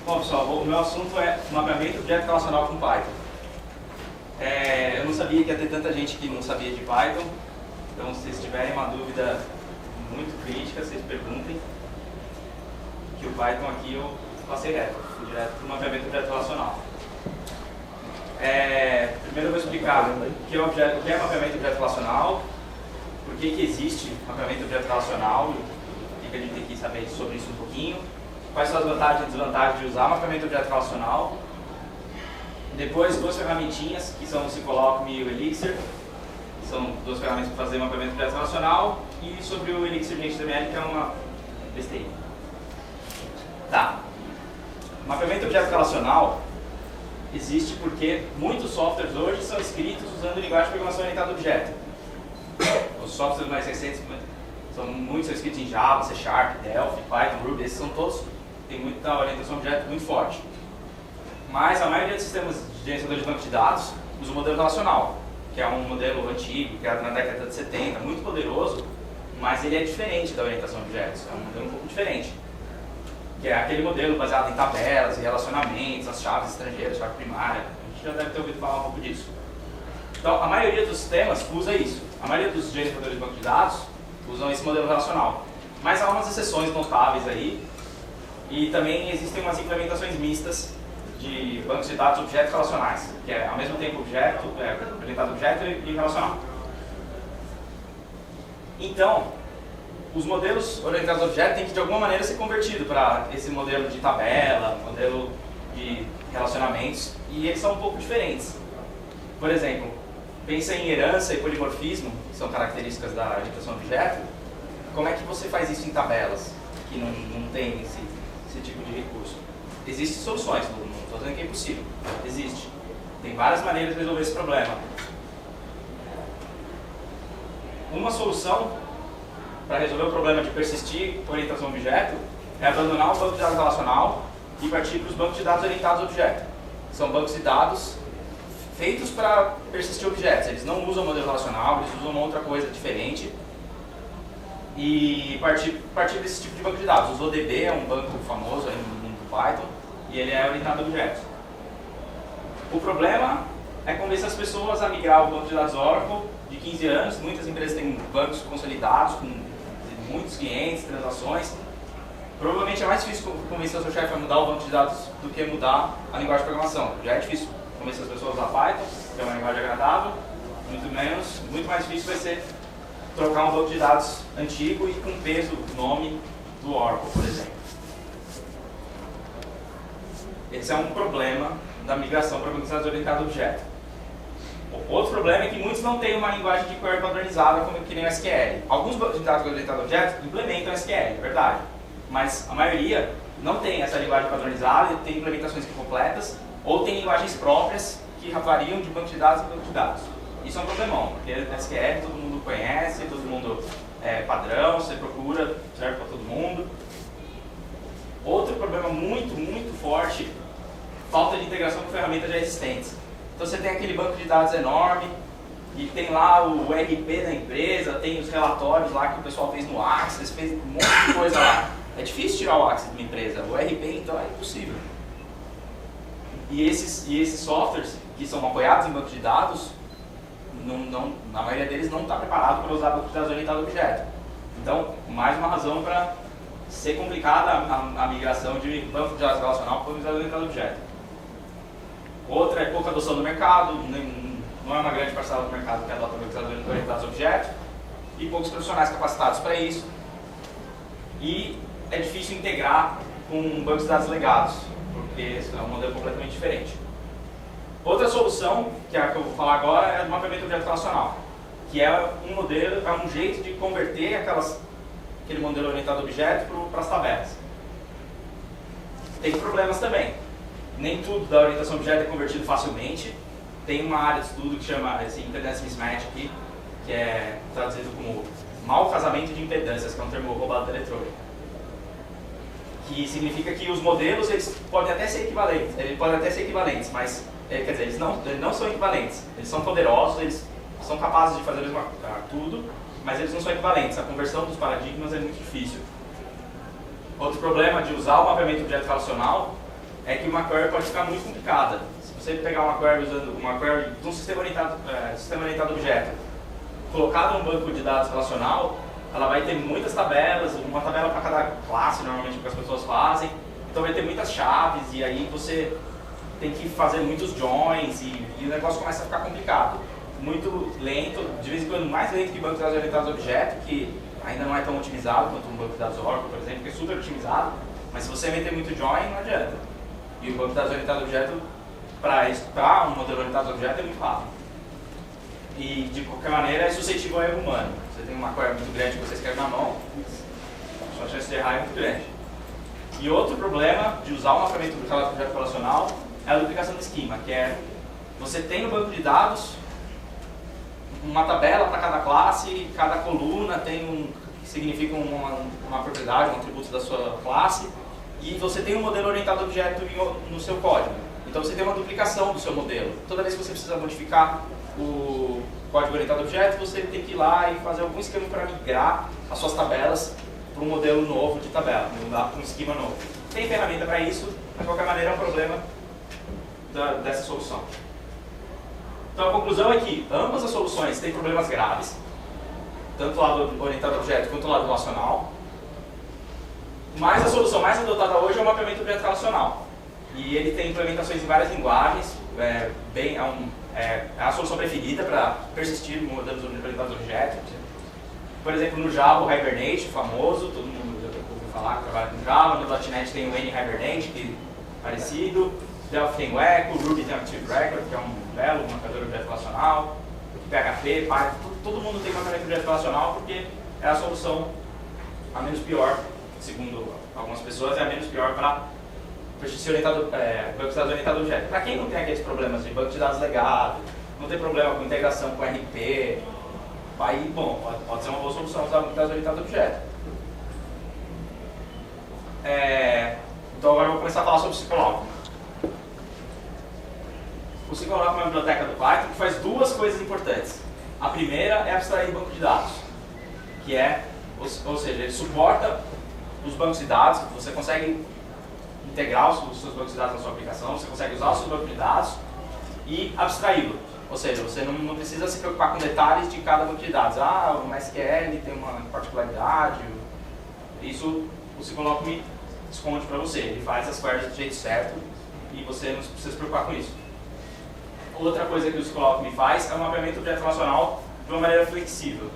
Bom, pessoal, o meu assunto é mapeamento objeto relacional com Python. Eu não sabia que ia ter tanta gente que não sabia de Python, então se vocês tiverem uma dúvida muito crítica, vocês perguntem, que o Python aqui eu passei reto, fui direto para o mapeamento objeto relacional. Primeiro eu vou explicar o que é mapeamento objeto relacional, por que existe mapeamento objeto relacional, o que a gente tem que saber sobre isso um pouquinho, quais são as vantagens e desvantagens de usar mapeamento objeto relacional. Depois, duas ferramentinhas, que são o Syncoloqume e o Elixir, que são duas ferramentas para fazer mapeamento objeto relacional, e sobre o Elixir de HTML, que é uma besteira. Tá. Mapeamento objeto relacional existe porque muitos softwares hoje são escritos usando linguagem de programação orientada a objeto. Os softwares mais recentes muitos são escritos em Java, C#, Delphi, Python, Ruby, esses são todos, tem muita orientação a objeto muito forte. Mas a maioria dos sistemas de gerenciador de banco de dados usa o modelo relacional, que é um modelo antigo, criado na década de 70, muito poderoso, mas ele é diferente da orientação a objetos, é um modelo um pouco diferente. Que é aquele modelo baseado em tabelas e relacionamentos, as chaves estrangeiras, chave primária, a gente já deve ter ouvido falar um pouco disso. Então, a maioria dos sistemas usa isso. A maioria dos gerenciadores de banco de dados usam esse modelo relacional. Mas há umas exceções notáveis aí, e também existem umas implementações mistas de bancos de dados objetos relacionais, que é ao mesmo tempo orientado a objeto e relacional. Então, os modelos orientados a objeto têm que de alguma maneira ser convertidos para esse modelo de tabela, modelo de relacionamentos, e eles são um pouco diferentes. Por exemplo, pensa em herança e polimorfismo, que são características da orientação a objeto. Como é que você faz isso em tabelas, que não tem esse tipo de recurso? Existem soluções, não estou dizendo que é impossível, existe. Tem várias maneiras de resolver esse problema. Uma solução para resolver o problema de persistir orientação a objeto é abandonar o banco de dados relacional e partir para os bancos de dados orientados a objeto. São bancos de dados feitos para persistir objetos. Eles não usam modelo relacional, eles usam uma outra coisa diferente. E partir desse tipo de banco de dados. O ODB é um banco famoso aí no mundo do Python e ele é orientado a objetos. O problema é convencer as pessoas a migrar o banco de dados Oracle de 15 anos. Muitas empresas têm bancos consolidados com muitos clientes, transações. Provavelmente é mais difícil convencer o seu chefe a mudar o banco de dados do que mudar a linguagem de programação. Já é difícil convencer as pessoas a usar Python, que é uma linguagem agradável, muito mais difícil vai ser trocar um banco de dados antigo e com peso, nome do Oracle, por exemplo. Esse é um problema da migração para bancos de dados orientado a objeto. Outro problema é que muitos não têm uma linguagem de query padronizada como que nem o SQL. Alguns bancos de dados orientados a objeto implementam SQL, é verdade. Mas a maioria não tem essa linguagem padronizada, tem implementações incompletas, ou tem linguagens próprias que variam de banco de dados em banco de dados. Isso é um problemão, porque SQL todo mundo conhece, todo mundo é padrão, você procura, serve para todo mundo. Outro problema muito forte, falta de integração com ferramentas já existentes. Então você tem aquele banco de dados enorme, e tem lá o RP da empresa, tem os relatórios lá que o pessoal fez no Access, fez um monte de coisa lá. É difícil tirar o Access de uma empresa, o RP então é impossível. E esses softwares que são apoiados em banco de dados, a maioria deles não está preparado para usar banco de dados orientado a objeto. Então, mais uma razão para ser complicada a migração de banco de dados relacional para banco de dados orientado a objeto. Outra é pouca adoção do mercado, não é uma grande parcela do mercado que adota banco de dados orientados a objeto, e poucos profissionais capacitados para isso. E é difícil integrar com bancos de dados legados, porque é um modelo completamente diferente. Outra solução, que é a que eu vou falar agora, é o mapeamento objeto relacional, que é um modelo, é um jeito de converter aquele modelo orientado a objeto para as tabelas. Tem problemas também. Nem tudo da orientação a objeto é convertido facilmente. Tem uma área de estudo que chama esse impedance mismatch aqui, que é traduzido como mau casamento de impedâncias, que é um termo roubado da eletrônica. Que significa que os modelos eles podem até ser equivalentes, mas quer dizer, eles não são equivalentes. Eles são poderosos, eles são capazes de fazer tudo, mas eles não são equivalentes. A conversão dos paradigmas é muito difícil. Outro problema de usar o mapeamento objeto relacional é que uma query pode ficar muito complicada. Se você pegar uma query usando uma query de um sistema orientado a objeto, colocada num banco de dados relacional, ela vai ter muitas tabelas, uma tabela para cada classe, normalmente, que as pessoas fazem. Então vai ter muitas chaves e aí você tem que fazer muitos joins e o negócio começa a ficar complicado. Muito lento, de vez em quando mais lento que banco de dados orientados a objeto, que ainda não é tão otimizado quanto um banco de dados Oracle, por exemplo, que é super otimizado, mas se você meter muito join, não adianta. E o banco de dados orientado a objeto, para um modelo orientado a objeto, é muito rápido. E, de qualquer maneira, é suscetível ao erro humano. Você tem uma query muito grande que você escreve na mão, a sua chance de errar é muito grande. E outro problema de usar o mapeamento do objeto relacional é a duplicação do esquema, que é você tem no banco de dados uma tabela para cada classe, cada coluna tem que significa uma propriedade, um atributo da sua classe, e você tem um modelo orientado a objeto no seu código. Então você tem uma duplicação do seu modelo. Toda vez que você precisa modificar o código orientado a objeto, você tem que ir lá e fazer algum esquema para migrar as suas tabelas para um modelo novo de tabela, mudar para um esquema novo. Tem ferramenta para isso, mas de qualquer maneira é um problema dessa solução. Então a conclusão é que ambas as soluções têm problemas graves, tanto o lado orientado a objeto quanto o lado relacional, mas a solução mais adotada hoje é o mapeamento de objeto relacional. E ele tem implementações em várias linguagens, é a solução preferida para persistir modelos orientados a objeto. Por exemplo, no Java, o Hibernate, famoso, todo mundo já ouviu falar que trabalha com Java. No .NET tem o N-Hibernate, que é parecido. Delphi tem o Echo, Ruby tem o Active Record, que é um belo mapeador de objeto relacional. PHP, Python, todo mundo tem mapeamento de objeto relacional porque é a solução a menos pior, segundo algumas pessoas, é a menos pior para persistir banco de dados orientado a objeto. Para quem não tem aqueles problemas de banco de dados legado, não tem problema com integração com RP, aí, bom, pode ser uma boa solução usar banco de dados orientado a objeto. Então agora eu vou começar a falar sobre o Scikit-Learn. O Scikit-Learn é uma biblioteca do Python que faz duas coisas importantes. A primeira é abstrair banco de dados, que é, ou seja, ele suporta os bancos de dados, você consegue integrar os seus bancos de dados na sua aplicação, você consegue usar o seu banco de dados e abstraí-lo. Ou seja, você não precisa se preocupar com detalhes de cada banco de dados. Ah, o MySQL tem uma particularidade. Isso o Scikit-Learn esconde para você. Ele faz as queries do jeito certo e você não precisa se preocupar com isso. Outra coisa que o Scikit-Learn faz é o mapeamento de objeto relacional de uma maneira flexível. O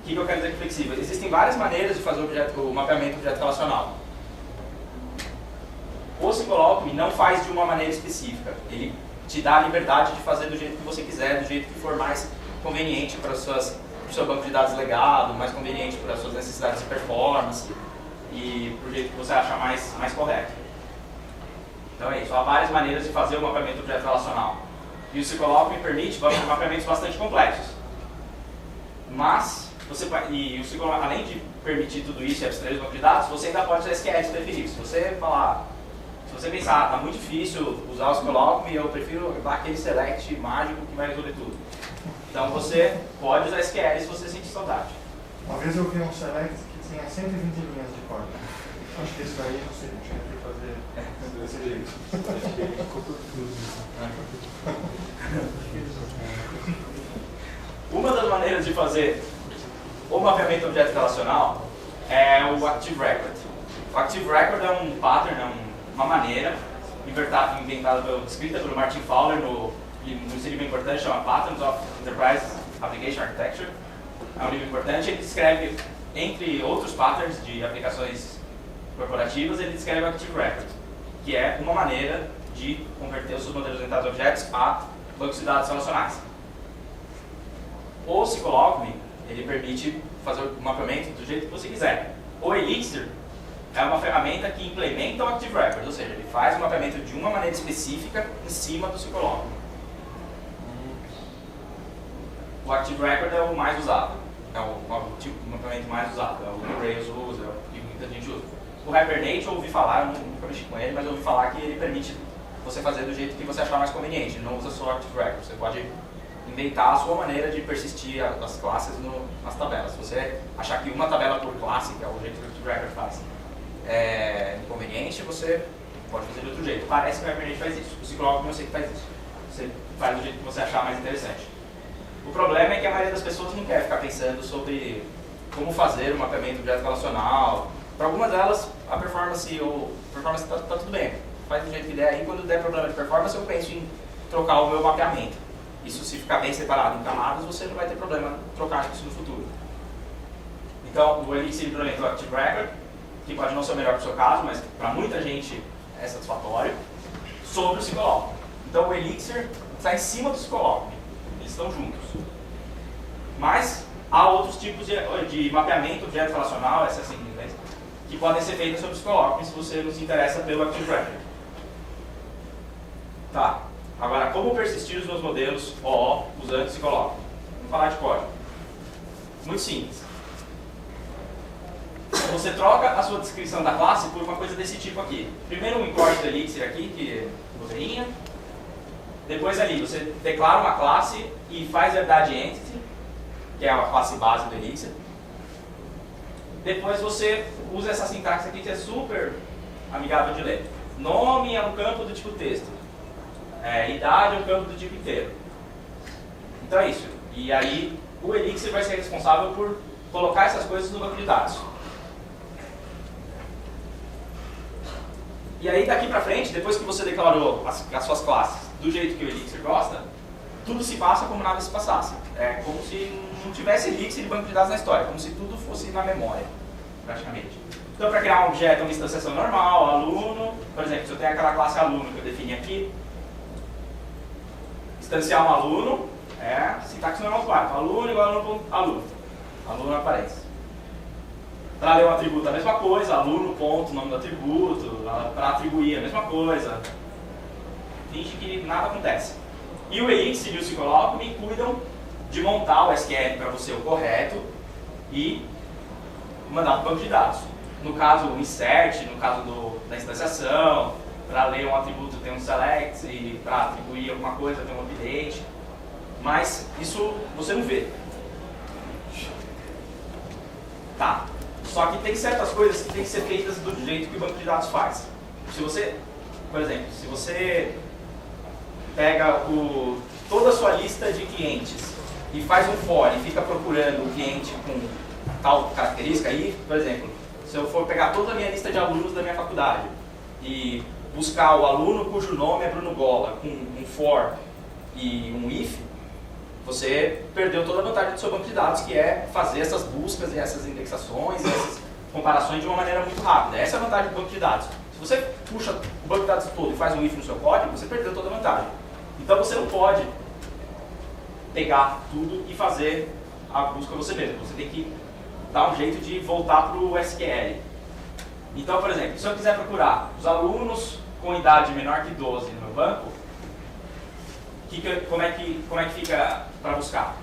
que eu quero dizer com flexível? Existem várias maneiras de fazer o mapeamento de objeto relacional. O Scikit-Learn não faz de uma maneira específica. Ele te dá a liberdade de fazer do jeito que você quiser, do jeito que for mais conveniente para o seu banco de dados legado, mais conveniente para as suas necessidades de performance e para o jeito que você achar mais correto. Então é isso, há várias maneiras de fazer o mapeamento de objeto relacional. E o Scikit-Learn permite mapeamentos bastante complexos. Mas, o Scikit-Learn, além de permitir tudo isso e abstrair os bancos de dados, você ainda pode usar SQL definido. Se você pensar, está muito difícil usar o Scikit-Learn e eu prefiro dar aquele select mágico que vai resolver tudo. Então você pode usar SQL se você sentir saudade. Uma vez eu vi um select que tinha 120 linhas de código. Acho que isso aí, não sei, tinha que fazer desse jeito. Uma das maneiras de fazer o mapeamento de objeto relacional é o Active Record. O Active Record é um pattern, é uma maneira escrita pelo Martin Fowler no livro importante, chama Patterns of Enterprise Application Architecture. É um livro importante, ele descreve, entre outros patterns de aplicações corporativas, ele descreve o Active Record, que é uma maneira de converter os seus modelos orientados a objetos a bancos de dados relacionais. O Scikit-Learn, ele permite fazer o mapeamento do jeito que você quiser. O Elixir é uma ferramenta que implementa o Active Record, ou seja, ele faz o mapeamento de uma maneira específica em cima do Scikit-Learn. O Active Record é o mais usado, é o tipo de mapeamento mais usado, é o que o Rails usa, é o que muita gente usa. O Hibernate eu ouvi falar, eu nunca mexi com ele, mas eu ouvi falar que ele permite você fazer do jeito que você achar mais conveniente, não usa só o Active Record, você pode inventar a sua maneira de persistir as classes nas tabelas. Se você achar que uma tabela por classe, que é o jeito que o Active Record faz, é inconveniente, você Pode fazer de outro jeito. Parece que o Hibernate faz isso. O SQLalchemy eu sei que faz isso. Você faz do jeito que você achar mais interessante. O problema é que a maioria das pessoas não quer ficar pensando sobre como fazer o mapeamento de objeto relacional. Para algumas delas, a performance tá tudo bem. Faz do jeito que der. Aí, quando der problema de performance, eu penso em trocar o meu mapeamento. Isso, se ficar bem separado em camadas, você não vai ter problema em trocar isso no futuro. Então, o Elixir implementa o Active Record, que pode não ser o melhor para o seu caso, mas para muita gente é satisfatório, sobre o SQLalchemy. Então, o Elixir está em cima do SQLalchemy. Eles estão juntos. Mas há outros tipos de mapeamento de objeto relacional, essa assim em inglês, que podem ser feitos sobre o SQLalchemy se você não se interessa pelo Active Record. Tá. Agora, como persistir os meus modelos OO usando o SQLalchemy? Vamos falar de código. Muito simples. Você troca a sua descrição da classe por uma coisa desse tipo aqui. Primeiro um import do Elixir aqui, que é bobeirinha. Depois ali você declara uma classe e faz verdade entity, que é a classe base do Elixir. Depois você usa essa sintaxe aqui que é super amigável de ler. Nome é um campo do tipo texto. Idade é um campo do tipo inteiro. Então é isso. E aí o Elixir vai ser responsável por colocar essas coisas no banco de dados. E aí daqui pra frente, depois que você declarou as suas classes do jeito que o Elixir gosta, tudo se passa como nada se passasse. É como se não tivesse Elixir e banco de dados na história, como se tudo fosse na memória, praticamente. Então, para criar um objeto, uma instanciação normal, aluno, por exemplo, se eu tenho aquela classe aluno que eu defini aqui, instanciar um aluno, sintaxe normal do Python, aluno igual aluno, aluno. Aluno aparece. Para ler um atributo a mesma coisa, aluno, ponto, nome do atributo, para atribuir a mesma coisa. Finge que nada acontece. E o Elixir e o SQLalchemy cuidam de montar o SQL para você o correto e mandar para o banco de dados. No caso, o insert, no caso da instanciação, para ler um atributo tem um select, e para atribuir alguma coisa tem um update. Mas isso você não vê. Tá. Só que tem certas coisas que tem que ser feitas do jeito que o banco de dados faz. Se você, por exemplo, se você pega toda a sua lista de clientes e faz um for e fica procurando o cliente com tal característica aí, por exemplo, se eu for pegar toda a minha lista de alunos da minha faculdade e buscar o aluno cujo nome é Bruno Gola com um for e um if, você perdeu toda a vantagem do seu banco de dados, que é fazer essas buscas e essas indexações e essas comparações de uma maneira muito rápida. Essa é a vantagem do banco de dados. Se você puxa o banco de dados todo e faz um if no seu código, você perdeu toda a vantagem. Então você não pode pegar tudo e fazer a busca você mesmo. Você tem que dar um jeito de voltar para o SQL. Então, por exemplo, se eu quiser procurar os alunos com idade menor que 12 no meu banco, como é que fica para buscar?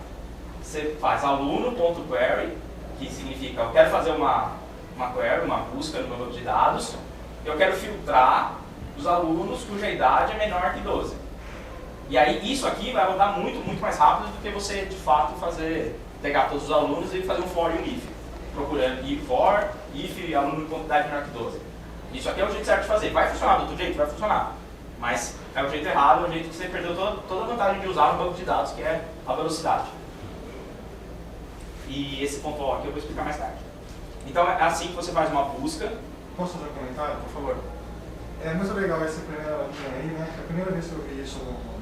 Você faz aluno.query, que significa eu quero fazer uma query, uma busca no meu banco de dados, eu quero filtrar os alunos cuja idade é menor que 12. E aí isso aqui vai rodar muito, muito mais rápido do que você de fato pegar todos os alunos e fazer um for e um if. Procurando for, if, aluno com idade menor que 12. Isso aqui é o jeito certo de fazer. Vai funcionar do outro jeito? Vai funcionar. Mas é o jeito errado, é o jeito que você perdeu toda a vantagem de usar um banco de dados, que é a velocidade. E esse ponto aqui eu vou explicar mais tarde. Então é assim que você faz uma busca. Posso fazer um comentário? Por favor. É muito legal essa primeira linha aí, né? A primeira vez que eu vi isso no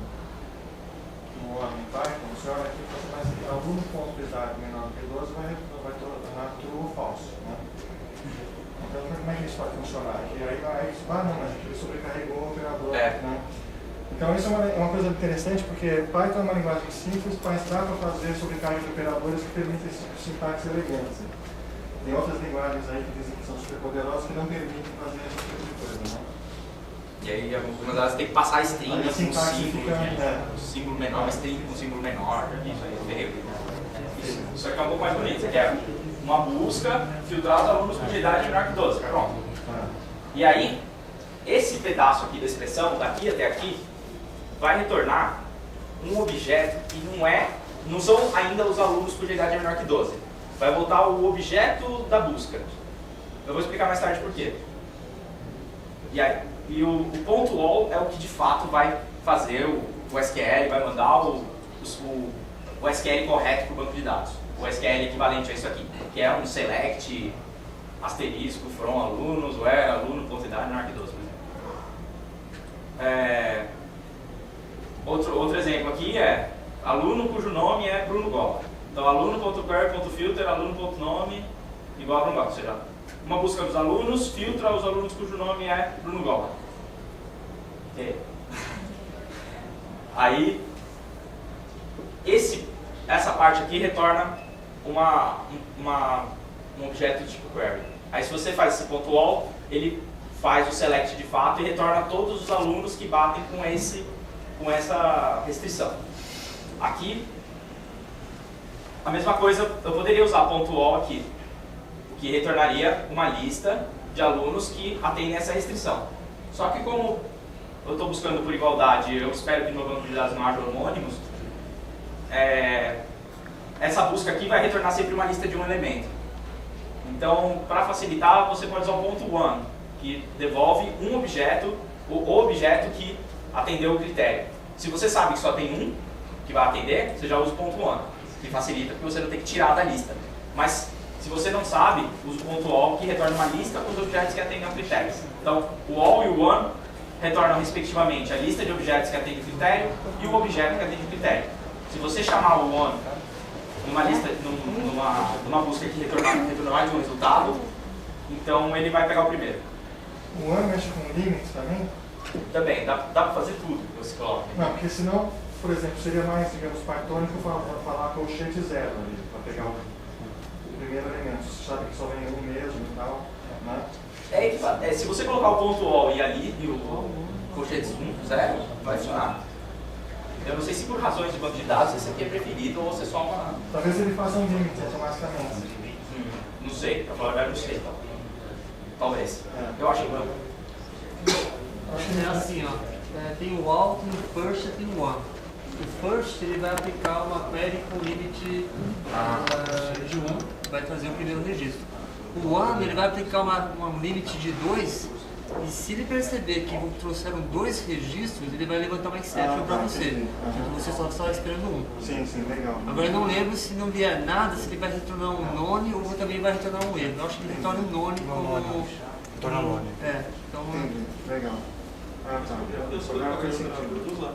Python, funciona aqui, mas aluno.idade menor que 12 vai tornar true ou falso, né? Então, como é que isso vai funcionar? E aí não, mas ele sobrecarregou o operador, né? Então, isso é uma coisa interessante, porque Python é uma linguagem simples, mas dá para fazer sobrecarga de operadores que permitem sintaxe elegante. Tem outras linguagens aí que dizem que são super poderosas que não permitem fazer esse tipo de coisa, né? E aí, algumas delas tem que passar a string com símbolo, símbolo menor, string com símbolo menor, isso aí é terrível. Isso aqui é um pouco mais bonito, você quer uma busca, filtrar os alunos com idade menor que 12, pronto. E aí, esse pedaço aqui da expressão, daqui até aqui, vai retornar um objeto que não são ainda os alunos cuja idade é menor que 12. Vai voltar o objeto da busca. Eu vou explicar mais tarde por quê. E aí, E o ponto .all é o que de fato vai fazer o SQL, vai mandar o SQL correto para o banco de dados. O SQL equivalente a isso aqui, que é um select, asterisco, from alunos, where aluno.idade no Arc 12, por exemplo. Outro exemplo aqui é aluno cujo nome é Bruno Gola. Então, aluno.query.filter, aluno.nome igual a Bruno Gola. Ou seja, uma busca dos alunos filtra os alunos cujo nome é Bruno Gola. Okay. Aí, essa parte aqui retorna um objeto tipo query. Aí, se você faz esse ponto .all, ele faz o select de fato e retorna todos os alunos que batem com essa restrição. Aqui, a mesma coisa, eu poderia usar ponto .all aqui, o que retornaria uma lista de alunos que atendem essa restrição. Só que como eu estou buscando por igualdade, eu espero que no meu banco de dados não haja homônimos, essa busca aqui vai retornar sempre uma lista de um elemento. Então, para facilitar, você pode usar o ponto .one, que devolve um objeto, o objeto que atendeu o critério. Se você sabe que só tem um que vai atender, você já usa o ponto .one, que facilita porque você não tem que tirar da lista. Mas, se você não sabe, usa o ponto .all, que retorna uma lista com os objetos que atendem ao critério. Então, o all e o one retornam, respectivamente, a lista de objetos que atendem o critério e o objeto que atende o critério. Se você chamar o one numa lista, numa busca que retornar mais de um resultado, então ele vai pegar o primeiro. O one mexe com limits também? Também, dá para fazer tudo que você coloca. Não, porque senão, por exemplo, seria mais, digamos, pythonico falar colchete zero ali, para pegar o primeiro elemento. Você sabe que só vem um mesmo e tal, né? Se você colocar o ponto .all e ali, e o colchete 1, 0, vai funcionar. Eu não sei se por razões de banco de dados esse aqui é preferido ou se é só uma... Talvez ele faça um limit automaticamente. Não sei, pra falar a verdade, não sei. Talvez. Eu acho que não. É assim, ó, tem o all, tem o first e tem o one. O first ele vai aplicar uma query com limite de 1, vai trazer o primeiro registro. O one ele vai aplicar um limite de 2, e se ele perceber que trouxeram 2 registros, ele vai levantar uma exception para você. Então você só estava esperando um. Sim, legal. Agora eu não lembro se não vier nada, se ele vai retornar um none ou também vai retornar um erro. Eu acho que ele retorna um none como... Retorna none. Então... Entendi, legal. Tá. Eu sou Agora faz podia sentido. usar.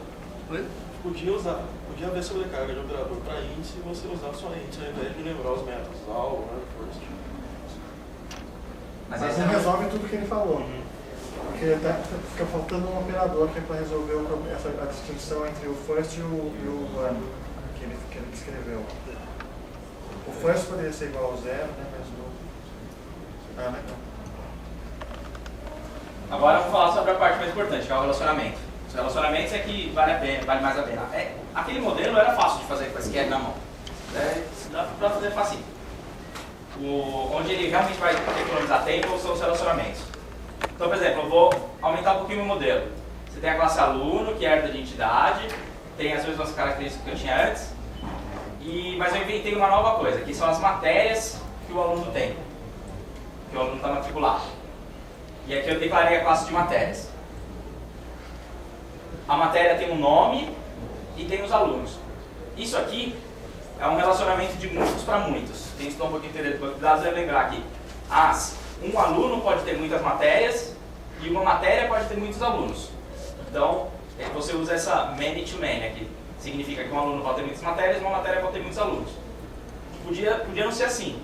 Oi? Podia haver sobrecarga de operador para índice e você usar só índice ao invés de lembrar os métodos all, first. Mas não resolve tudo que ele falou. Porque até fica faltando um operador que é para resolver a distinção entre o first e o one que ele descreveu. O first poderia ser igual ao 0, né? Mas legal. Agora vamos falar sobre a parte mais importante, que é o relacionamento. Os relacionamentos é que vale mais a pena. Aquele modelo era fácil de fazer com a SQL na mão. Dá para fazer fácil. Onde ele realmente vai economizar tempo são os relacionamentos. Então, por exemplo, eu vou aumentar um pouquinho o modelo. Você tem a classe aluno, que herda de entidade, tem as mesmas características que eu tinha antes, mas eu inventei uma nova coisa, que são as matérias que o aluno tem, que o aluno está matriculado. E aqui eu declarei a classe de matérias. A matéria tem um nome e tem os alunos. Isso aqui é um relacionamento de muitos para muitos. Quem estudou um pouquinho de banco de dados vai lembrar aqui. Um aluno pode ter muitas matérias e uma matéria pode ter muitos alunos. Então, você usa essa many to many aqui. Significa que um aluno pode ter muitas matérias e uma matéria pode ter muitos alunos. Podia não ser assim.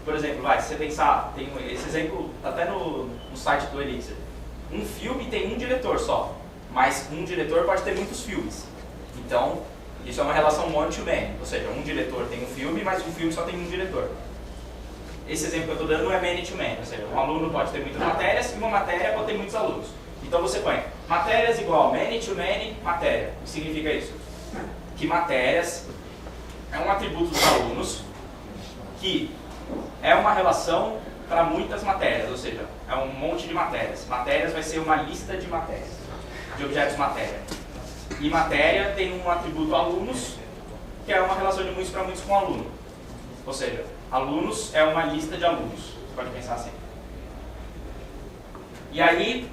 Por exemplo, se você pensar, tem esse exemplo até no site do Elixir. Um filme tem um diretor só, mas um diretor pode ter muitos filmes. Então, isso é uma relação one to many. Ou seja, um diretor tem um filme, mas um filme só tem um diretor. Esse exemplo que eu estou dando não é many to many, ou seja, um aluno pode ter muitas matérias e uma matéria pode ter muitos alunos. Então você põe matérias igual many to many matéria. O que significa isso? Que matérias é um atributo dos alunos que é uma relação para muitas matérias, ou seja, é um monte de matérias. Matérias vai ser uma lista de matérias, de objetos matéria. E matéria tem um atributo alunos, que é uma relação de muitos para muitos com aluno. Ou seja, alunos é uma lista de alunos. Você pode pensar assim. E aí,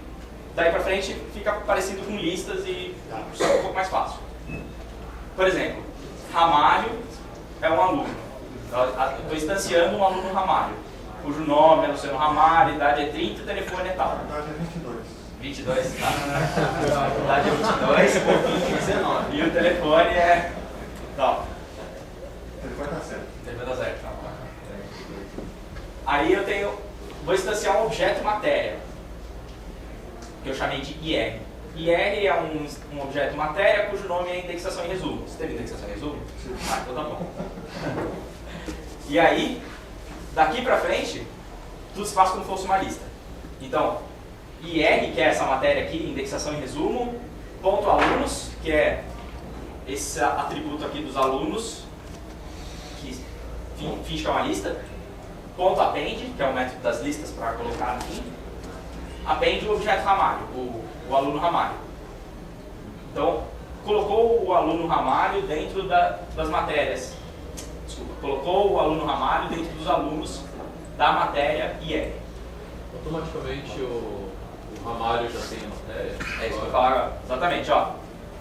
daí para frente fica parecido com listas e é um pouco mais fácil. Por exemplo, Ramalho é um aluno. Estou instanciando um aluno Ramalho, cujo nome é Luciano Ramalho, idade é 30, telefone é tal. A idade é 22. 22, tá? A idade é 22, pouquinho, 19. E o telefone é tal. O telefone tá certo. O telefone tá certo, tá? Aí vou instanciar um objeto matéria, que eu chamei de IR. IR é um objeto matéria cujo nome é indexação em resumo. Você teve indexação em resumo? Sim. Ah, então tá bom. E aí, daqui pra frente, tudo se faz como se fosse uma lista. Então, IR, que é essa matéria aqui, indexação em resumo, ponto alunos, que é esse atributo aqui dos alunos, que finge que é uma lista, ponto append, que é o método das listas para colocar no fim, append o objeto Ramalho, o aluno Ramalho. Então, colocou o aluno Ramalho dentro das matérias. Desculpa, colocou o aluno Ramalho dentro dos alunos da matéria IR. Automaticamente o Ramalho já tem a matéria? É isso que eu falo agora. Exatamente, ó.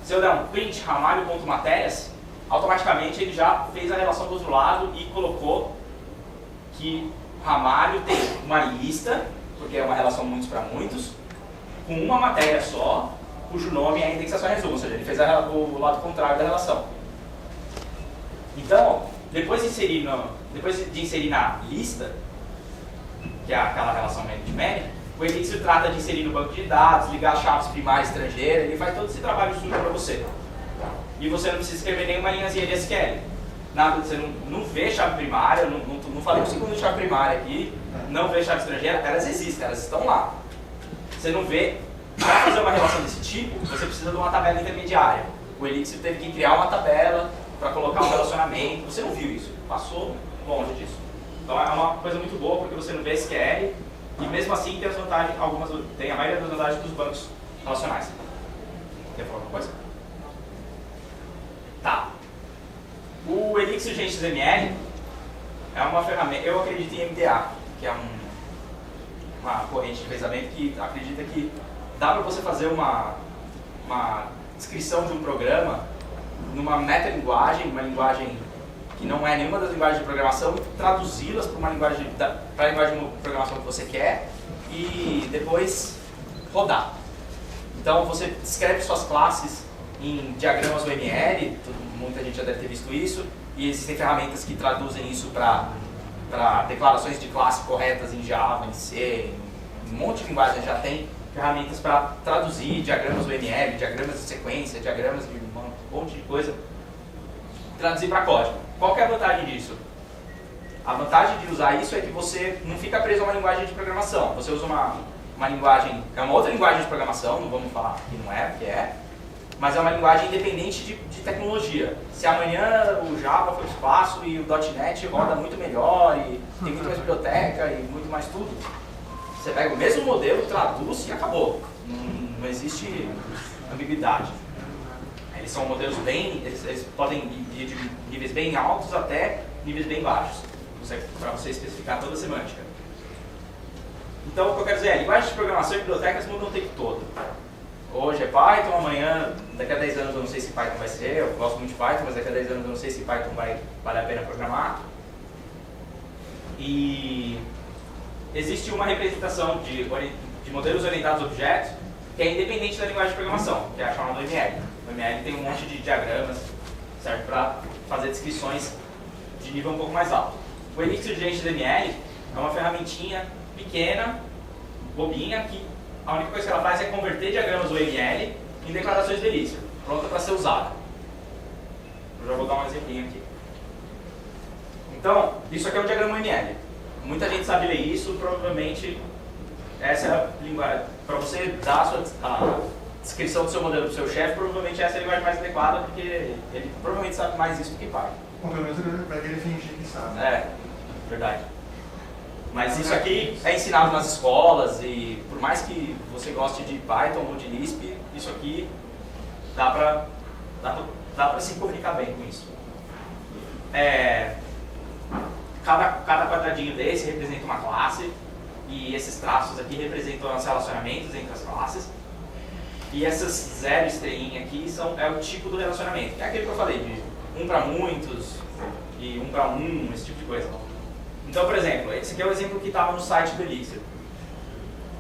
Se eu der um print ramalho.matérias, automaticamente ele já fez a relação do outro lado e colocou que Ramalho tem uma lista, porque é uma relação muitos para muitos, com uma matéria só, cujo nome é indexação em resumo, ou seja, ele fez o lado contrário da relação. Então, depois de inserir na lista, que é aquela relação many-to-many, o Elixir trata de inserir no banco de dados, ligar chaves primárias estrangeiras, ele faz todo esse trabalho sujo para você. E você não precisa escrever nenhuma linhazinha de SQL. Nada, você não vê chave primária, eu não falei um segundo de chave primária aqui, não vê chave estrangeira, elas existem, elas estão lá. Você não vê. Para fazer uma relação desse tipo, você precisa de uma tabela intermediária. O Elixir teve que criar uma tabela para colocar um relacionamento. Você não viu isso, passou longe disso. Então é uma coisa muito boa porque você não vê SQL e mesmo assim tem as vantagens, tem a maioria das vantagens dos bancos relacionais. Quer falar alguma coisa? Tá. O Elixir GenXML é uma ferramenta, eu acredito em MDA, que é uma corrente de pensamento que acredita que dá para você fazer uma descrição de um programa numa metalinguagem, uma linguagem que não é nenhuma das linguagens de programação, e traduzi-las para a linguagem de programação que você quer e depois rodar. Então você descreve suas classes em diagramas UML, muita gente já deve ter visto isso, e existem ferramentas que traduzem isso para declarações de classe corretas em Java, em C, em um monte de linguagens já tem ferramentas para traduzir diagramas UML, diagramas de sequência, diagramas de um monte de coisa, traduzir para código. Qual que é a vantagem disso? A vantagem de usar isso é que você não fica preso a uma linguagem de programação. Você usa uma linguagem, é uma outra linguagem de programação, não vamos falar que não é, porque é, mas é uma linguagem independente de tecnologia. Se amanhã o Java for espaço e o .NET roda muito melhor e tem muito mais biblioteca e muito mais tudo, você pega o mesmo modelo, traduz e acabou. Não existe ambiguidade. Eles são modelos eles podem ir de níveis bem altos até níveis bem baixos, para você especificar toda a semântica. Então, o que eu quero dizer é, linguagens de programação e bibliotecas mudam o tempo todo. Hoje é Python, amanhã, daqui a 10 anos eu não sei se Python vai ser, eu gosto muito de Python, mas daqui a 10 anos eu não sei se Python vai valer a pena programar. E existe uma representação de modelos orientados a objetos que é independente da linguagem de programação, que é a chamada OML. O OML tem um monte de diagramas, serve para fazer descrições de nível um pouco mais alto. O Elixir GenXML é uma ferramentinha pequena, bobinha, que a única coisa que ela faz é converter diagramas OML em declarações de Elixir, pronta para ser usada. Eu já vou dar um exemplinho aqui. Então, isso aqui é um diagrama OML. Muita gente sabe ler isso, provavelmente essa é a linguagem. Para você dar a descrição do seu modelo para o seu chefe, provavelmente essa é a linguagem mais adequada, porque ele provavelmente sabe mais isso do que Python. Bom, pelo menos para ele fingir que sabe. É, verdade. Mas isso aqui é ensinado nas escolas e por mais que você goste de Python ou de Lisp, isso aqui dá pra se comunicar bem com isso. Cada quadradinho desse representa uma classe e esses traços aqui representam os relacionamentos entre as classes. E essas 0 estrelinha aqui é o tipo do relacionamento, que é aquele que eu falei, de 1 para muitos, e 1 para 1, esse tipo de coisa. Então, por exemplo, esse aqui é o exemplo que estava no site do Elixir.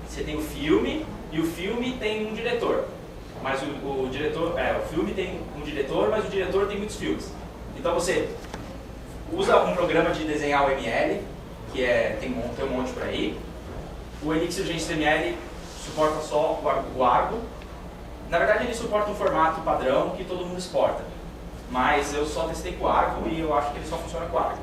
Você tem o filme, e o filme tem um diretor. Mas o filme tem um diretor, mas o diretor tem muitos filmes. Então você usa um programa de desenhar o ML, que tem um monte por aí. O Elixir GXML suporta só o Argo. Na verdade ele suporta um formato padrão que todo mundo exporta. Mas eu só testei com o Argo e eu acho que ele só funciona com o Argo.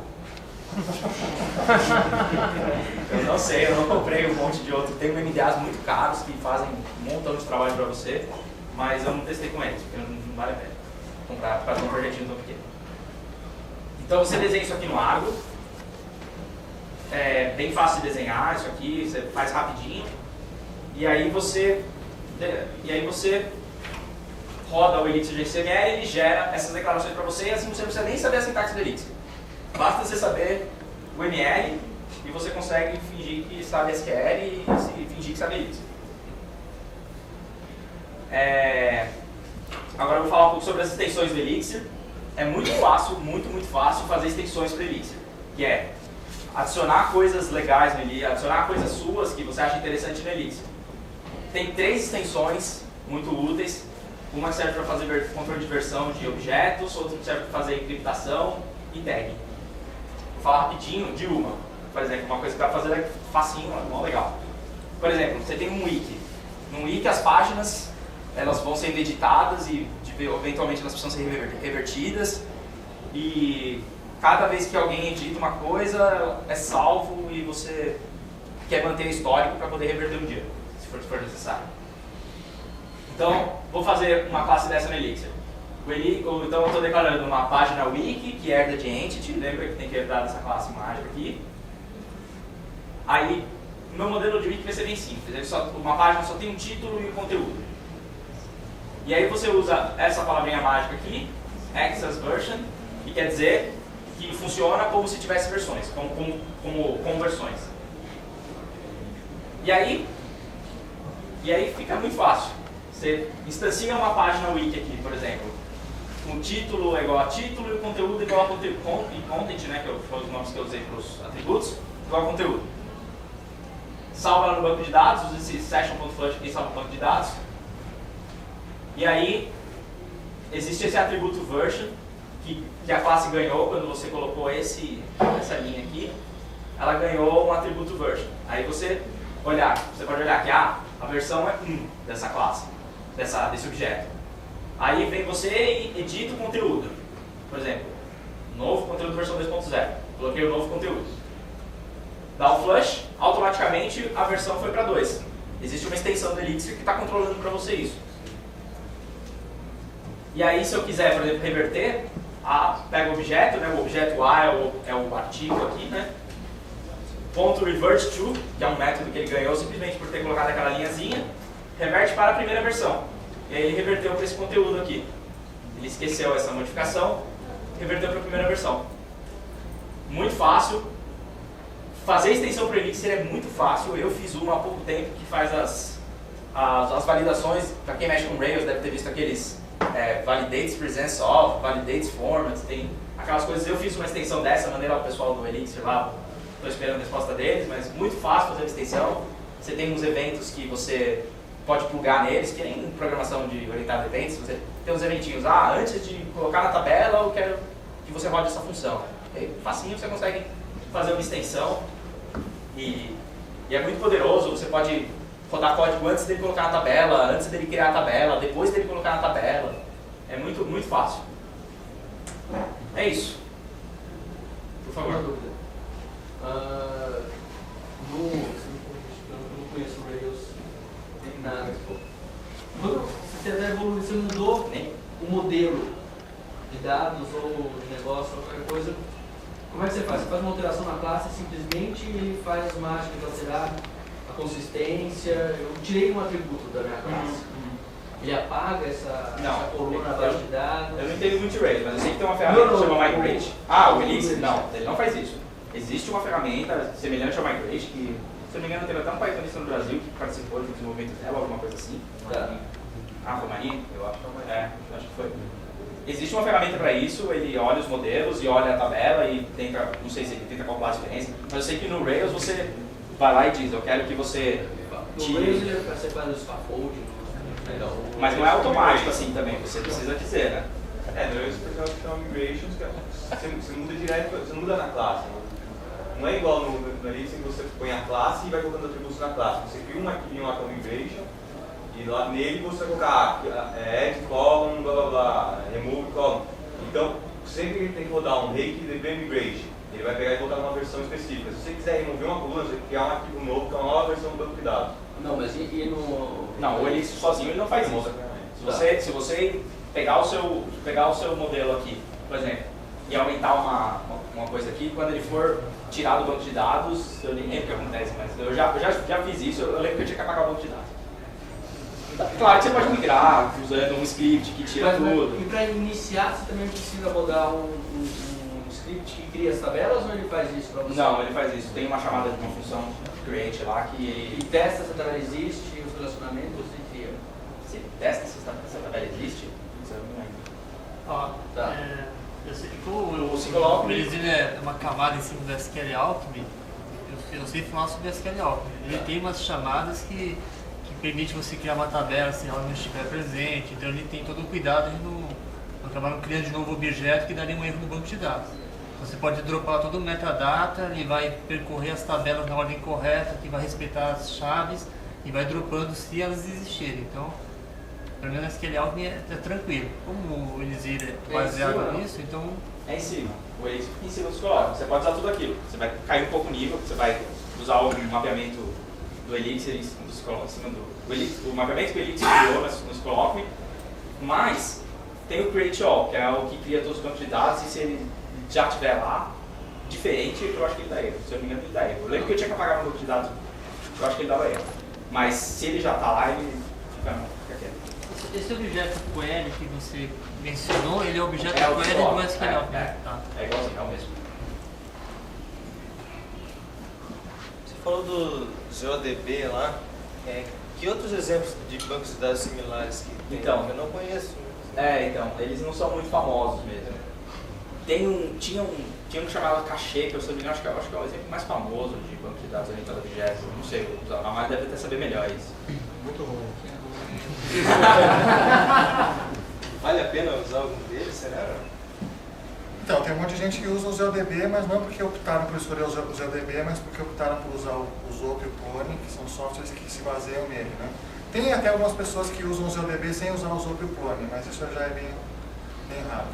Eu não sei, eu não comprei um monte de outro. Tem MDAs muito caros que fazem um montão de trabalho para você, mas eu não testei com eles, porque não vale a pena comprar para fazer um projetinho tão pequeno. Então você desenha isso aqui no Argo. É bem fácil de desenhar isso aqui, você faz rapidinho. E aí você roda o Elixir GXML e ele gera essas declarações para você, e assim você não precisa nem saber a sintaxe do Elixir. Basta você saber o ML e você consegue fingir que sabe SQL e fingir que sabe Elixir. Agora eu vou falar um pouco sobre as extensões do Elixir. É muito fácil, muito fácil fazer extensões para o Elixir, que é adicionar coisas legais no Elixir, adicionar coisas suas que você acha interessante no Elixir. Tem 3 extensões muito úteis. Uma que serve para fazer controle de versão de objetos, outra que serve para fazer encriptação e tag. Vou falar rapidinho de uma. Por exemplo, uma coisa que dá para fazer é facinho, é mó legal. Por exemplo, você tem um wiki. No wiki as páginas elas vão sendo editadas e eventualmente elas precisam ser revertidas. E cada vez que alguém edita uma coisa é salvo e você quer manter o histórico para poder reverter um dia, se for necessário. Então, vou fazer uma classe dessa no Elixir. Então, eu estou declarando uma página wiki que herda de entity, lembra que tem que herdar dessa classe mágica aqui. Aí, o meu modelo de wiki vai ser bem simples. Uma página só tem um título e um conteúdo. E aí você usa essa palavrinha mágica aqui, access version, que quer dizer que funciona como se tivesse versões, como versões. E aí fica muito fácil. Você instancia uma página wiki aqui, por exemplo. O título é igual a título e o conteúdo é igual a conteúdo. E content, né, que foram os nomes que eu usei para os atributos, igual a conteúdo. Salva ela no banco de dados, usa esse session.flush aqui e salva o banco de dados. E aí, existe esse atributo version, que a classe ganhou quando você colocou essa linha aqui. Ela ganhou um atributo version. Aí você pode olhar que a versão é 1 dessa classe, desse objeto. Aí vem você e edita o conteúdo. Por exemplo, novo conteúdo versão 2.0. Coloquei o novo conteúdo. Dá o flush, automaticamente a versão foi para 2. Existe uma extensão do Elixir que está controlando para você isso. E aí, se eu quiser, por exemplo, reverter, pega o objeto, né? O objeto A é o artigo aqui, né? Ponto revert to, que é um método que ele ganhou simplesmente por ter colocado aquela linhazinha, reverte para a primeira versão. E aí ele reverteu para esse conteúdo aqui. Ele esqueceu essa modificação, reverteu para a primeira versão. Muito fácil. Fazer extensão para o Elixir é muito fácil. Eu fiz uma há pouco tempo que faz as validações. Para quem mexe com Rails deve ter visto aqueles validates presence of, validates formats, tem aquelas coisas. Eu fiz uma extensão dessa, mandei lá o pessoal do Elixir lá. Estou esperando a resposta deles, mas muito fácil fazer a extensão. Você tem uns eventos que você pode plugar neles, que nem programação de orientada a eventos. Você tem uns eventinhos, antes de colocar na tabela, eu quero que você rode essa função. E facinho você consegue fazer uma extensão e é muito poderoso. Você pode rodar código antes dele colocar na tabela, antes dele criar a tabela, depois dele colocar na tabela. É muito, muito fácil. É isso. Por favor. Uma dúvida. Eu não conheço Rails nem nada. Quando você está evoluindo, você mudou o modelo de dados ou de negócio ou qualquer coisa, como é que você faz? Você faz uma alteração na classe simplesmente e ele faz as mágicas de alterar a consistência. Eu tirei um atributo da minha classe. Ele apaga essa coluna na base de dados. Eu não entendo muito de Rails, mas eu sei que tem uma ferramenta que chama Migrate. O Elixir? Não, ele não faz isso. Existe uma ferramenta semelhante ao Migrate, que, se eu não me engano, teve até um Pythonista no Brasil que participou do desenvolvimento dela, alguma coisa assim. Tá. Ah, foi Marinho? Eu acho que foi. Existe uma ferramenta para isso, ele olha os modelos e olha a tabela e tenta, não sei se ele tenta calcular a diferença, mas eu sei que no Rails você vai lá e diz, eu quero que você No Rails você faz o scaffold, mas não é automático assim também, você precisa dizer, né? No Rails você precisa chamar migrations, que você muda direto, você não muda na classe. Não é igual no Elixir que você põe a classe e vai colocando atributos na classe. Você cria um arquivinho lá com migration e lá nele você vai colocar add column, blá blá blá, remove column. Então, sempre tem que rodar um rake db migration. Ele vai pegar e voltar numa versão específica. Se você quiser remover uma coluna, você criar um arquivo novo, que é uma nova versão do banco de dados. Não, mas e no... Não, o Elixir sozinho ele não faz isso. Se você pegar o seu modelo aqui, por exemplo, e aumentar uma coisa aqui, quando ele for tirar do banco de dados, eu nem lembro o que acontece, mas eu já fiz isso, eu lembro que eu tinha que apagar o banco de dados. Claro que você pode migrar usando um script que tira tudo. E para iniciar, você também precisa rodar um script que cria as tabelas ou ele faz isso para você? Não, ele faz isso. Tem uma chamada de uma função create lá que ele testa se a tabela existe, os relacionamentos e cria. Se ele testa se a tabela existe, isso eu não lembro. Ó, Tá. eu sei que o SQL Alchemy Brasil é uma camada em cima do SQL Alchemy. Eu sei falar sobre o SQL Alchemy. Ele tem umas chamadas que permite você criar uma tabela se ela não estiver presente. Então ele tem todo o cuidado de não acabar criando de novo objeto que daria um erro no banco de dados. Você pode dropar todo o metadata, ele vai percorrer as tabelas na ordem correta, que vai respeitar as chaves e vai dropando se elas existirem. Então, pelo menos SQL Alchemy é tranquilo. Como o Elixir é baseado nisso, então... É em cima. O Elixir fica em cima do SQL. Você pode usar tudo aquilo. Você vai cair um pouco o nível, você vai usar o mapeamento do Elixir em cima do SQL, em cima o mapeamento que o Elixir criou no SQL Alchemy, mas tem o Create All, que é o que cria todos os bancos de dados, e se ele já estiver lá, diferente, eu acho que ele dá erro. Se eu não me engano, ele dá erro. Eu lembro que eu tinha que apagar meu banco de dados, eu acho que ele dava erro. Mas se ele já está lá, ele fica quieto. Esse objeto query que você mencionou, ele é o objeto É o query SQL, do SQL Alchemy. É igualzinho, é o mesmo. Você falou do ZODB lá. Que outros exemplos de bancos de dados similares que tem? Então, eu não conheço. Então, eles não são muito famosos mesmo. Tinha um chamado Cache, que eu não me engano, acho que é o exemplo mais famoso de banco de dados orientado a objetos. Não sei, a Mari deve até saber melhor isso. Muito ruim. Vale a pena usar algum deles, será? Então, tem um monte de gente que usa o ZODB, mas não porque optaram por escolher o ZODB, mas porque optaram por usar o Zope e o Plone, que são softwares que se baseiam nele, né? Tem até algumas pessoas que usam o ZODB sem usar o Zope e o Plone, mas isso já é bem raro.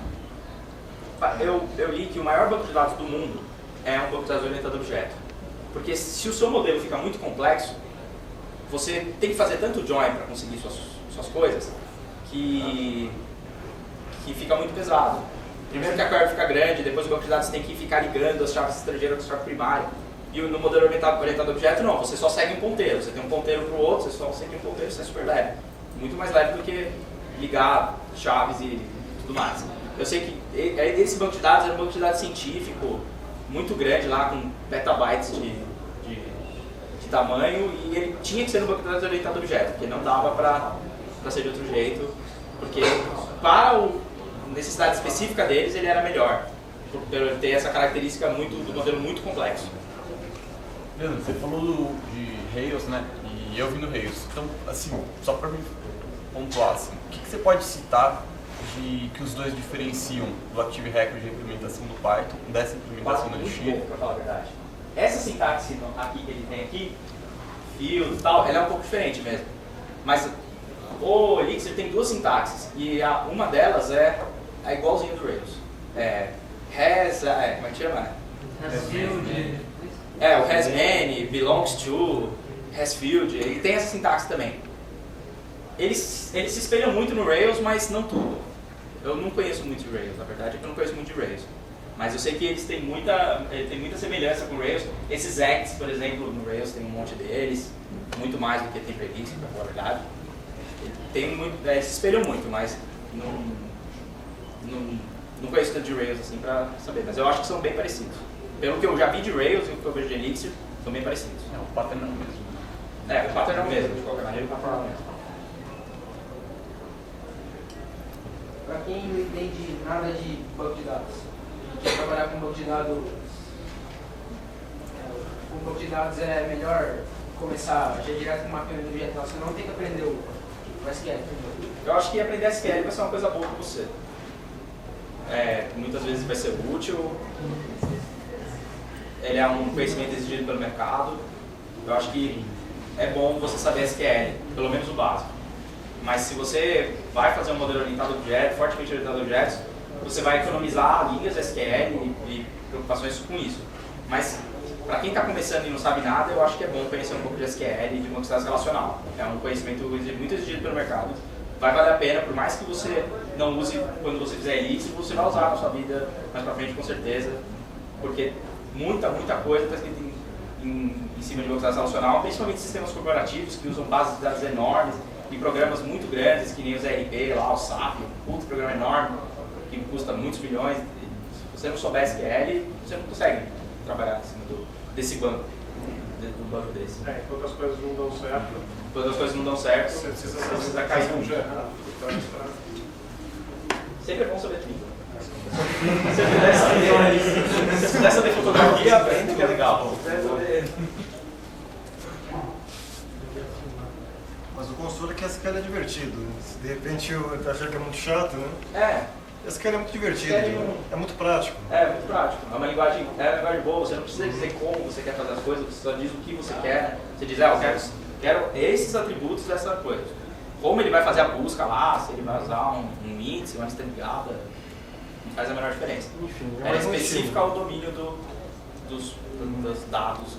Eu li que o maior banco de dados do mundo é um banco de dados orientado a objeto. Porque se o seu modelo fica muito complexo, você tem que fazer tanto join para conseguir suas coisas, que fica muito pesado. Primeiro que a query fica grande, depois o banco de dados tem que ficar ligando as chaves estrangeiras com a chave primária. E no modelo orientado a objeto, não, você só segue um ponteiro. Você tem um ponteiro para o outro, você só segue um ponteiro, isso é super leve. Muito mais leve do que ligar chaves e tudo mais. Eu sei que esse banco de dados era um banco de dados científico, muito grande lá, com petabytes de tamanho, e ele tinha que ser um banco de dados orientado a objeto, porque não dava para ser de outro jeito, porque para a necessidade específica deles ele era melhor, por ter essa característica do modelo muito complexo. Leandro, você falou de Rails, né? E eu vim do Rails. Então, assim, só para me pontuar, assim, o que você pode citar que os dois diferenciam do Active Record de implementação do Python dessa implementação do Elixir? Para falar a verdade. Essa sintaxe aqui que ele tem aqui, field e tal, ela é um pouco diferente mesmo. Mas o Elixir tem duas sintaxes e uma delas é igualzinha do Rails. Como é que chama? O has many, belongs to, has field, ele tem essa sintaxe também. Eles se espelham muito no Rails, mas não tudo. Eu não conheço muito de Rails, na verdade é que eu não conheço muito de Rails. Mas eu sei que eles têm muita semelhança com o Rails. Esses acts, por exemplo, no Rails tem um monte deles, muito mais do que tem previsto, para falar a verdade. Eles se espelham muito, mas não conheço tanto de Rails assim para saber. Mas eu acho que são bem parecidos. Pelo que eu já vi de Rails e o que eu vejo de Elixir, são bem parecidos. O pattern é o mesmo. O pattern é o mesmo, de qualquer maneira, para falar mesmo. para quem não entende nada de banco de dados, e quer trabalhar com banco de dados, é melhor começar já direto com mapeamento objetual, você não tem que aprender o SQL. Eu acho que aprender SQL vai ser uma coisa boa para você. Muitas vezes vai ser útil, ele é um conhecimento exigido pelo mercado. Eu acho que é bom você saber SQL, pelo menos o básico. Mas se você vai fazer um modelo orientado a objetos, fortemente orientado a objetos, você vai economizar linhas SQL e preocupações com isso. Mas para quem está começando e não sabe nada, eu acho que é bom conhecer um pouco de SQL e de banco de dados relacional. É um conhecimento muito exigido pelo mercado. Vai valer a pena, por mais que você não use quando você fizer isso, você vai usar na sua vida mais para frente com certeza. Porque muita coisa está escrita em cima de banco de dados relacional, principalmente sistemas corporativos que usam bases de dados enormes e programas muito grandes, que nem os ERP, lá, o SAP, um puto programa enorme, que custa muitos milhões. Se você não souber SQL, você não consegue trabalhar em cima desse banco, do banco desse. Enquanto as coisas não dão certo. Quando as coisas não dão certo, você precisa cair no chão. Sempre é bom saber tudo. Se puder saber fotografia, aprende que é legal. Mas o consultor quer SQL é divertido. Se de repente eu achar que é muito chato, né? SQL é muito divertido, é muito prático. É muito prático. É uma linguagem boa, você não precisa dizer como você quer fazer as coisas, você só diz o que você quer. Você diz, eu quero esses atributos dessa coisa. Como ele vai fazer a busca lá, se ele vai usar um índice, uma lista ligada, não faz a menor diferença. Enfim, é específico ao domínio dos dados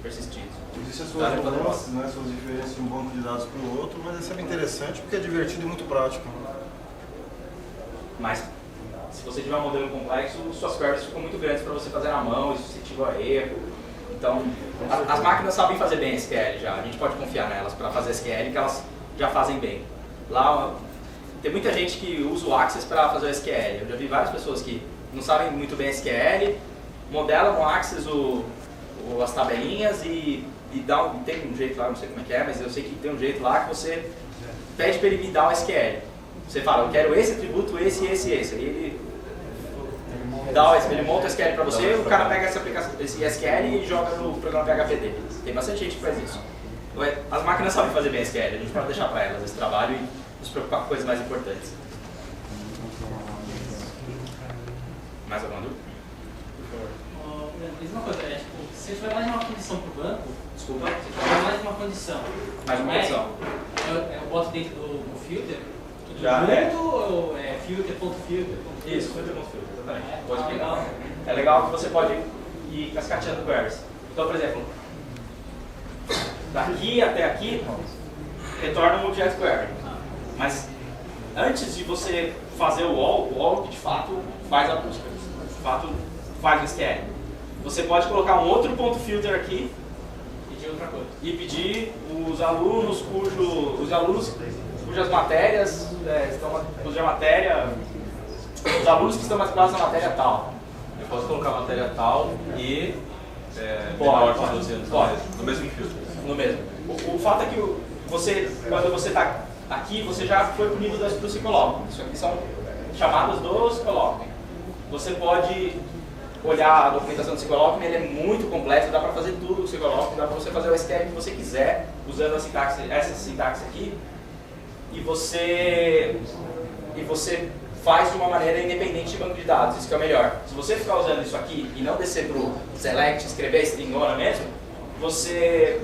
persistidos. Existem as suas nuances, né, suas diferenças de um banco de dados para o outro, mas é sempre interessante porque é divertido e muito prático. Mas se você tiver um modelo complexo, suas queries ficam muito grandes para você fazer na mão, isso suscetível a erro. Então, as máquinas sabem fazer bem SQL já, a gente pode confiar nelas para fazer SQL, que elas já fazem bem. Lá, tem muita gente que usa o Access para fazer o SQL. Eu já vi várias pessoas que não sabem muito bem SQL, modelam no Access as tabelinhas e tem um jeito lá, não sei como é que é, mas eu sei que tem um jeito lá que você pede para ele me dar um SQL. Você fala, eu quero esse atributo, esse e esse. Aí ele monta o SQL para você, o cara pega esse SQL e joga no programa PHP. Tem bastante gente que faz isso. As máquinas sabem fazer bem SQL, a gente pode deixar para elas esse trabalho e nos preocupar com coisas mais importantes. Mais alguma dúvida? Mesma coisa, se tiver mais uma condição para o banco, desculpa, se tiver mais uma condição, eu boto dentro do filter, tudo junto ou filter, ponto filter? Isso, filter, ponto filter, exatamente. Pode pegar. É legal que você pode ir cascateando queries. Então, por exemplo, daqui até aqui, retorna um objeto query. Mas antes de você fazer o wall que de fato faz a busca, de fato faz o SQL. Você pode colocar um outro ponto filter aqui e pedir os alunos cujas matérias cuja matéria, os alunos que estão matriculados na matéria tal. Eu posso colocar a matéria tal e menor de 12 anos no mesmo filtro. No mesmo. O fato é que quando você está aqui, você já foi para o nível do Ciclope. Isso aqui são chamadas do Ciclope. Você pode olhar a documentação do Ciclope, ele é muito completo, dá para fazer tudo do Ciclope, dá para você fazer o SQL que você quiser, usando essa sintaxe aqui, e você faz de uma maneira independente de banco de dados, isso que é o melhor. Se você ficar usando isso aqui e não descer para o select, escrever a stringona mesmo, você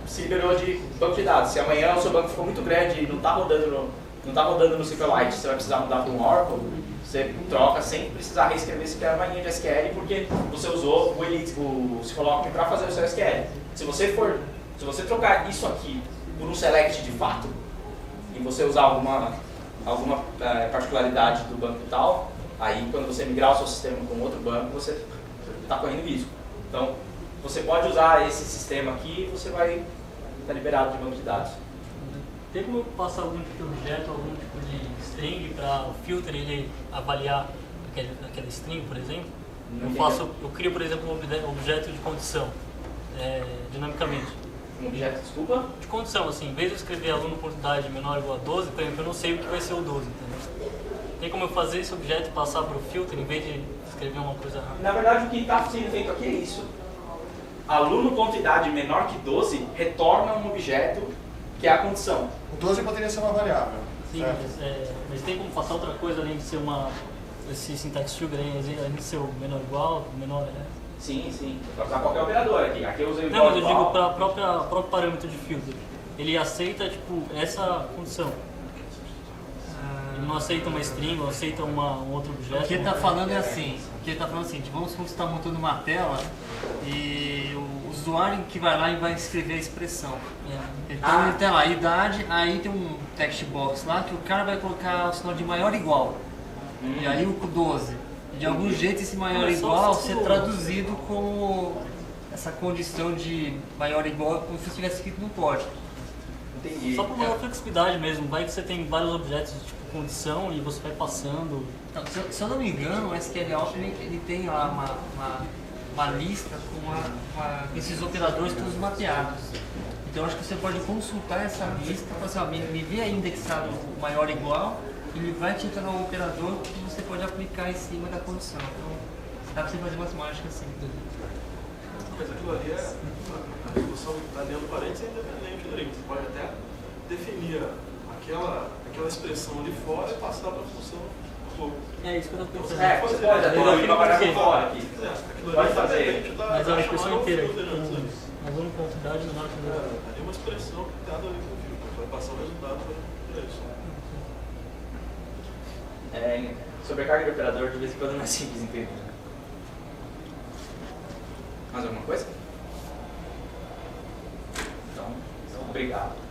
se liberou de banco de dados. Se amanhã o seu banco ficou muito grande e não está rodando no SQLite, você vai precisar mudar para um Oracle, você troca sem precisar reescrever sequer uma linha de SQL, porque você usou o Ciclope para fazer o seu SQL. Se você trocar isso aqui por um select de fato, e você usar alguma particularidade do banco tal, aí quando você migrar o seu sistema com outro banco, você está correndo risco. Então, você pode usar esse sistema aqui e você vai estar liberado de banco de dados. Tem como passar algum tipo de objeto, algum tipo de string para o filter ele avaliar aquela string, por exemplo? Eu crio, por exemplo, um objeto de condição, dinamicamente. Um objeto, desculpa? De condição, assim, em vez de eu escrever aluno por idade menor ou igual a 12, por exemplo, eu não sei o que vai ser o 12, entendeu? Tem como eu fazer esse objeto passar para o filtro em vez de escrever uma coisa rápida? Na verdade, o que está sendo feito aqui é isso. Aluno.idade menor que 12 retorna um objeto que é a condição. O 12 poderia ser uma variável. Sim, mas tem como passar outra coisa além de ser esse syntax sugar, além de ser o menor igual, menor Sim. Para usar qualquer operador aqui. Aqui eu usei não, mas eu digo para o próprio parâmetro de filtro. Ele aceita tipo, essa condição. Ele não aceita uma string, não aceita um outro objeto. O que ele está falando é assim, vamos supor que você está montando uma tela e o usuário que vai lá e vai escrever a expressão. Então ele tem lá a idade, aí tem um text box lá que o cara vai colocar o sinal de maior igual. E aí o 12. De algum jeito esse maior igual ser traduzido como essa condição de maior igual como se estivesse escrito no código. Entendi. Só por uma flexibilidade mesmo, vai que você tem vários objetos tipo condição e você vai passando. Não, se eu não me engano, o SQL Alpha ele tem lá uma lista com esses operadores todos mapeados. Então acho que você pode consultar essa lista e falar assim, me vê aí indexado maior ou igual, e ele vai te entrar no operador que você pode aplicar em cima da condição. Então dá pra você fazer umas mágicas assim. Mas aquilo ali a resolução que está dentro do parênteses é independente dele. Você pode até definir aquela expressão ali fora e passar para a função flow. É isso que eu estou pensando. Você pode até uma variável fora aqui. Pode fazer. Mas é uma expressão inteira. Mas uma quantidade não é uma expressão que está ali no filtro. Vai passar o resultado para isso. Sobrecarga de operador de vez em quando não é simples entender. Mais alguma coisa? Então, obrigado.